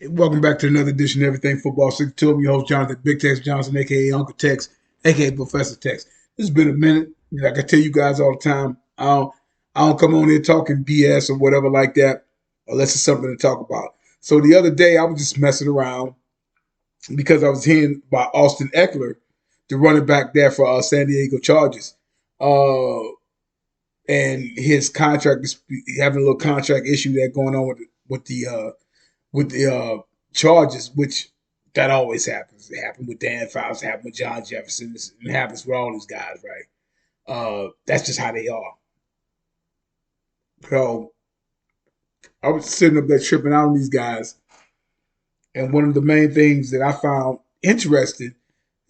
Welcome back to another edition of Everything Football 62. I'm your host, Jonathan Big Tex Johnson, a.k.a. Uncle Tex, a.k.a. Professor Tex. This has been a minute. Like I tell you guys all the time, I don't come on here talking BS or whatever like that unless it's something to talk about. So the other day, I was just messing around because I was hearing about Austin Ekeler, the running back there for San Diego Chargers. And his contract is having a little contract issue there going on with the charges, which that always happens. It happened with Dan Fouts, it happened with John Jefferson. It happens with all these guys, right? That's just how they are. So I was sitting up there tripping out on these guys, and one of the main things that I found interesting.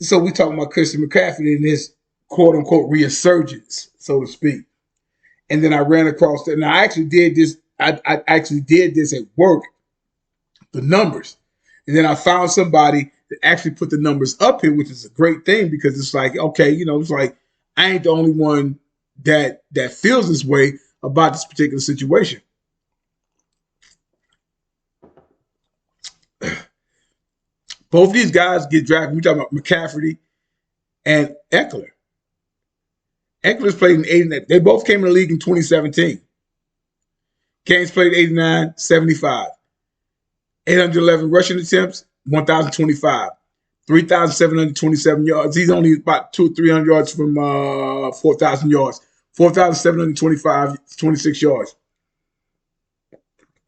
So we talking about Christian McCaffrey and his quote unquote resurgence, so to speak. And then I ran across that. And I actually did this. I actually did this at work, the numbers. And then I found somebody that actually put the numbers up here, which is a great thing because it's like, okay, it's like I ain't the only one that feels this way about this particular situation. Both of these guys get drafted. We're talking about McCaffrey and Ekeler. Ekeler's played in 89. They both came in the league in 2017. Games played 89, 75. 811 rushing attempts, 1,025. 3,727 yards. He's only about 300 yards from 4,000 yards. 4,725, 26 yards.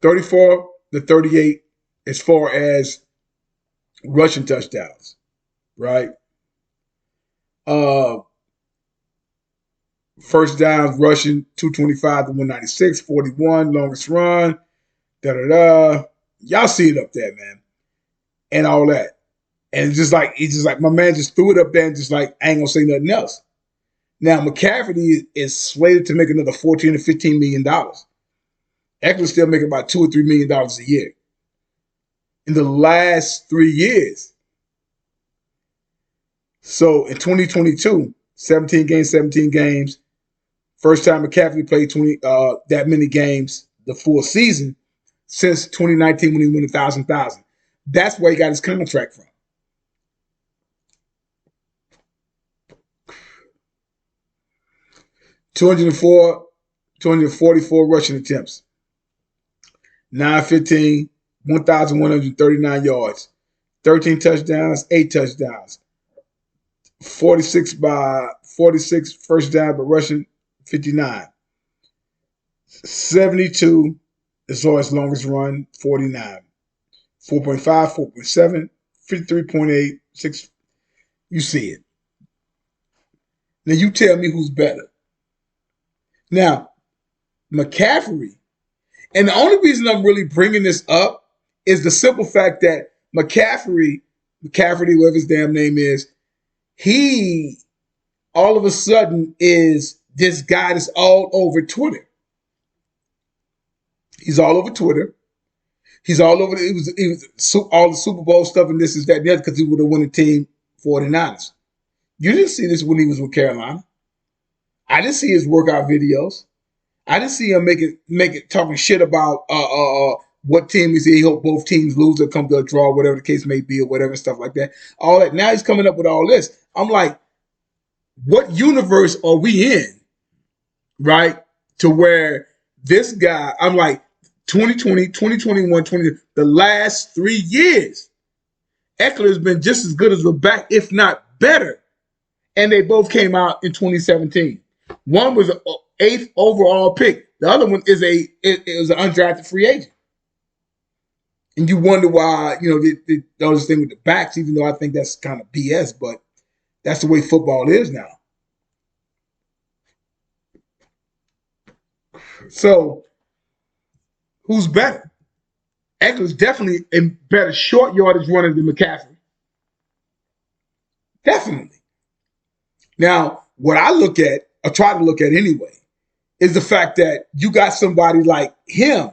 34 to 38 as far as rushing touchdowns, right? First downs rushing 225 to 196, 41, longest run, da-da-da. Y'all see it up there, man. And all that. And it's just like my man just threw it up there and just like, I ain't gonna say nothing else. Now, McCaffrey is slated to make another $14 to $15 million. Ekeler's still making about $2 or $3 million a year. In the last 3 years. So in 2022, 17 games. First time McCaffrey played that many games, the full season, since 2019 when he won 1,000. That's where he got his contract from. $244 rushing attempts, 915, 1,139 yards, 13 touchdowns, 8 touchdowns, 46 first down, but rushing 59, 72 as far as longest run, 49, 4.5, 4.7, 53.8, 6. You see it. Now you tell me who's better. Now, McCaffrey, and the only reason I'm really bringing this up is the simple fact that McCaffrey, whatever his damn name is, he all of a sudden is this guy that's all over Twitter. He's all over Twitter. He's all over. It was all the Super Bowl stuff and this is that and the other because he would have won the team 49ers. You didn't see this when he was with Carolina. I didn't see his workout videos. I didn't see him make it talking shit about what team is he hope both teams lose or come to a draw, whatever the case may be, or whatever stuff like that. All that. Now he's coming up with all this. I'm like, what universe are we in? Right? To where this guy, I'm like, 2020, 2021, the last 3 years, Ekeler has been just as good as the back, if not better. And they both came out in 2017. One was an 8th overall pick. The other one is an undrafted free agent. And you wonder why, they this thing with the backs, even though I think that's kind of BS, but that's the way football is now. So, who's better? Ekeler's definitely a better short yardage runner than McCaffrey. Definitely. Now, what I look at, or try to look at anyway, is the fact that you got somebody like him,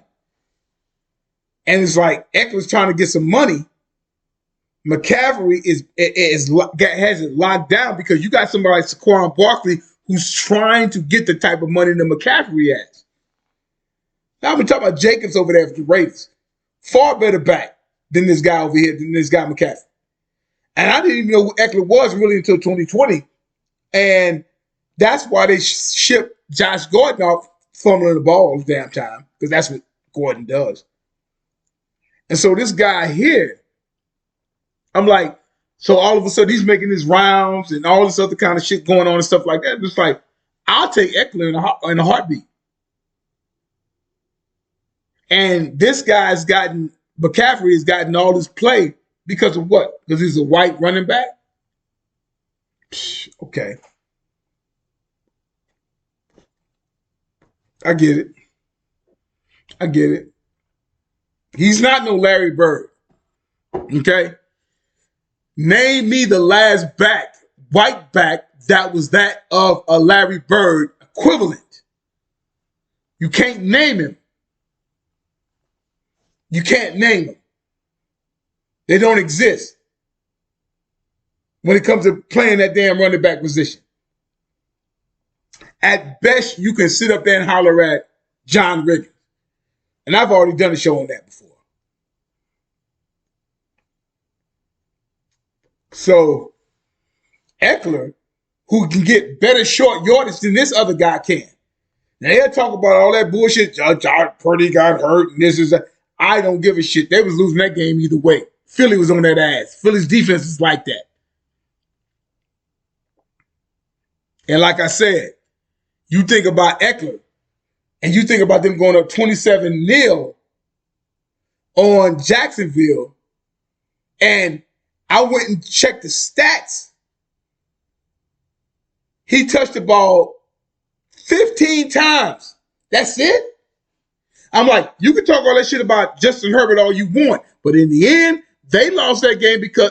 and it's like Ekeler's trying to get some money. McCaffrey has it locked down because you got somebody like Saquon Barkley who's trying to get the type of money that McCaffrey has. Now I'm talking about Jacobs over there for the Raiders. Far better back. than this guy over here, than this guy McCaffrey. And I didn't even know who Ekeler was really until 2020. And that's why they shipped Josh Gordon off fumbling the ball all the damn time, because that's what Gordon does. And so this guy here, I'm like, so all of a sudden he's making his rounds and all this other kind of shit going on and stuff like that. It's like, I'll take Ekeler in a heartbeat. And this guy's gotten, McCaffrey has gotten all this play because of what? Because he's a white running back? Okay. I get it. I get it. He's not no Larry Bird. Okay? Name me the last white back that was that of a Larry Bird equivalent. You can't name him. You can't name them. They don't exist when it comes to playing that damn running back position. At best, you can sit up there and holler at John Riggins. And I've already done a show on that before. So, Ekeler, who can get better short yardage than this other guy can. Now, they'll talk about all that bullshit. John Purdy got hurt and this is that. I don't give a shit. They was losing that game either way. Philly was on that ass. Philly's defense is like that. And like I said, you think about Ekeler, and you think about them going up 27-0 on Jacksonville, and I went and checked the stats. He touched the ball 15 times. That's it? I'm like, you can talk all that shit about Justin Herbert all you want, but in the end, they lost that game because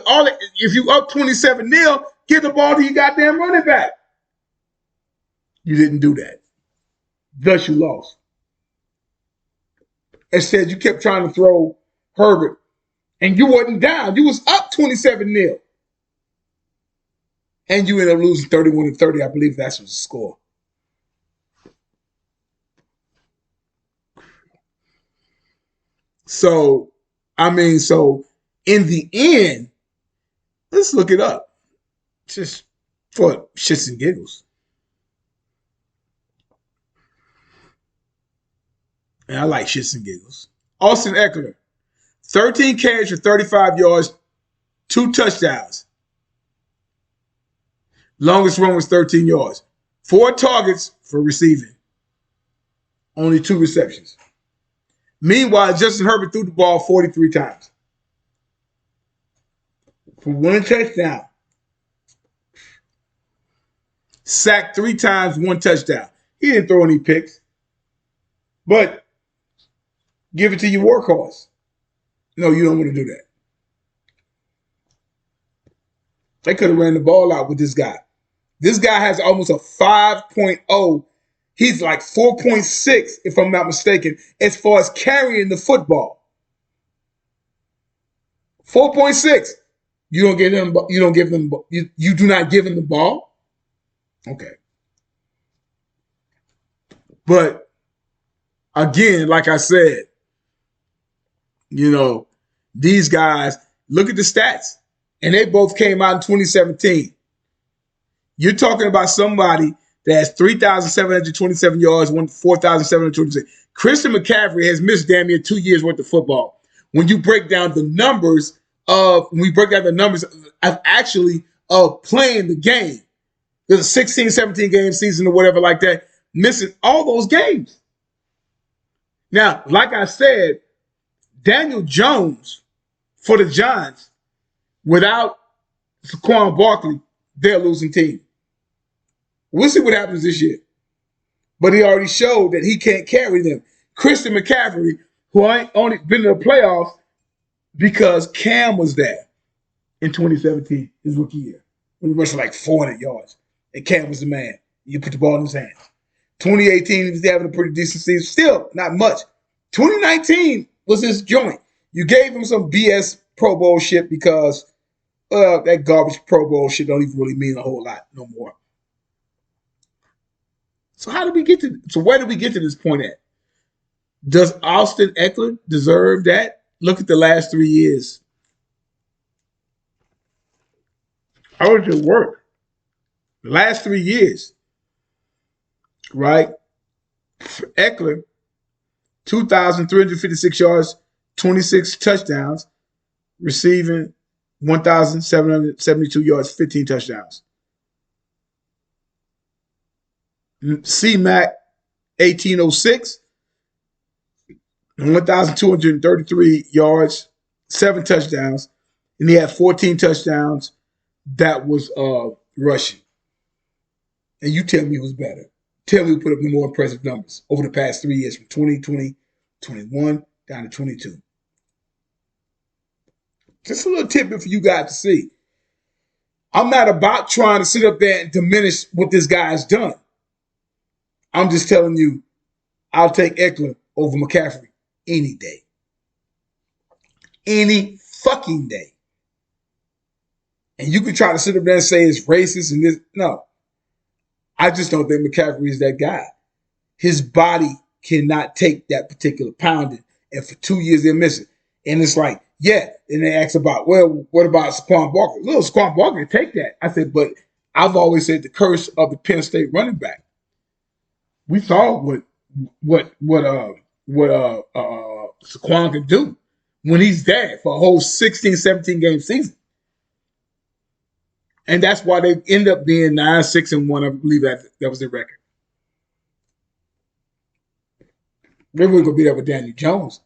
if you up 27-0, get the ball to your goddamn running back. You didn't do that. Thus, you lost. Instead, you kept trying to throw Herbert, and you wasn't down. You was up 27-0. And you ended up losing 31-30. I believe that's the score. So in the end, let's look it up. Just for shits and giggles. And I like shits and giggles. Austin Ekeler, 13 carries for 35 yards, 2 touchdowns. Longest run was 13 yards. 4 targets for receiving. Only 2 receptions. Meanwhile, Justin Herbert threw the ball 43 times. For 1 touchdown. Sacked 3 times, 1 touchdown. He didn't throw any picks. But give it to your workhorse. No, you don't want to do that. They could have ran the ball out with this guy. This guy has almost a 5.0. He's like 4.6, if I'm not mistaken, as far as carrying the football. 4.6. You don't give him. You don't give them. You do not give him the ball. Okay. But again, like I said, these guys, look at the stats, and they both came out in 2017. You're talking about somebody that has 3,727 yards, 4,726. Christian McCaffrey has missed damn near 2 years worth of football. When you break down the numbers of actually playing the game, there's a 16, 17 game season or whatever like that, missing all those games. Now, like I said, Daniel Jones for the Giants, without Saquon Barkley, they're a losing team. We'll see what happens this year. But he already showed that he can't carry them. Christian McCaffrey, who ain't only been in the playoffs because Cam was there in 2017, his rookie year, when he rushed like 400 yards. And Cam was the man. You put the ball in his hands. 2018, he was having a pretty decent season. Still, not much. 2019 was his joint. You gave him some BS Pro Bowl shit because that garbage Pro Bowl shit don't even really mean a whole lot no more. So where did we get to this point at? Does Austin Ekeler deserve that look at the last 3 years. How did it work? The last 3 years, right? For Ekeler, 2,356 yards, 26 touchdowns, receiving 1,772 yards, 15 touchdowns. C-Mac, 1806, 1,233 yards, 7 touchdowns, and he had 14 touchdowns. That was rushing. And you tell me who's better. Tell me who put up the more impressive numbers over the past 3 years from 2020, 21 down to 22. Just a little tidbit for you guys to see. I'm not about trying to sit up there and diminish what this guy has done. I'm just telling you, I'll take Ekeler over McCaffrey any day. Any fucking day. And you can try to sit up there and say it's racist and this. No. I just don't think McCaffrey is that guy. His body cannot take that particular pounding. And for 2 years, they're missing. And it's like, yeah. And they ask about, well, what about Saquon Barkley? Little Saquon Barkley can take that. I said, but I've always said the curse of the Penn State running back. We saw what Saquon can do when he's there for a whole 16, 17 game season. And that's why they end up being 9-6-1. I believe that was their record. They weren't going to beat up with Daniel Jones.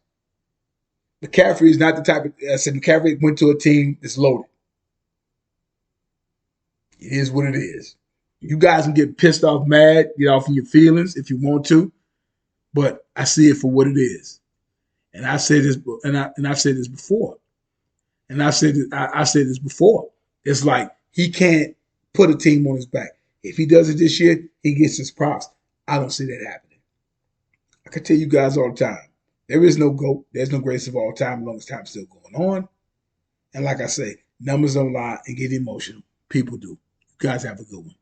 McCaffrey is not the type of. I said McCaffrey went to a team that's loaded. It is what it is. You guys can get pissed off, mad, get off in your feelings if you want to, but I see it for what it is. And I said this, and I've said this before, and I said this before. It's like he can't put a team on his back. If he does it this year, he gets his props. I don't see that happening. I can tell you guys all the time, there is no GOAT. There's no greatest of all time as long as time's still going on. And like I say, numbers don't lie and get emotional. People do. You guys have a good one.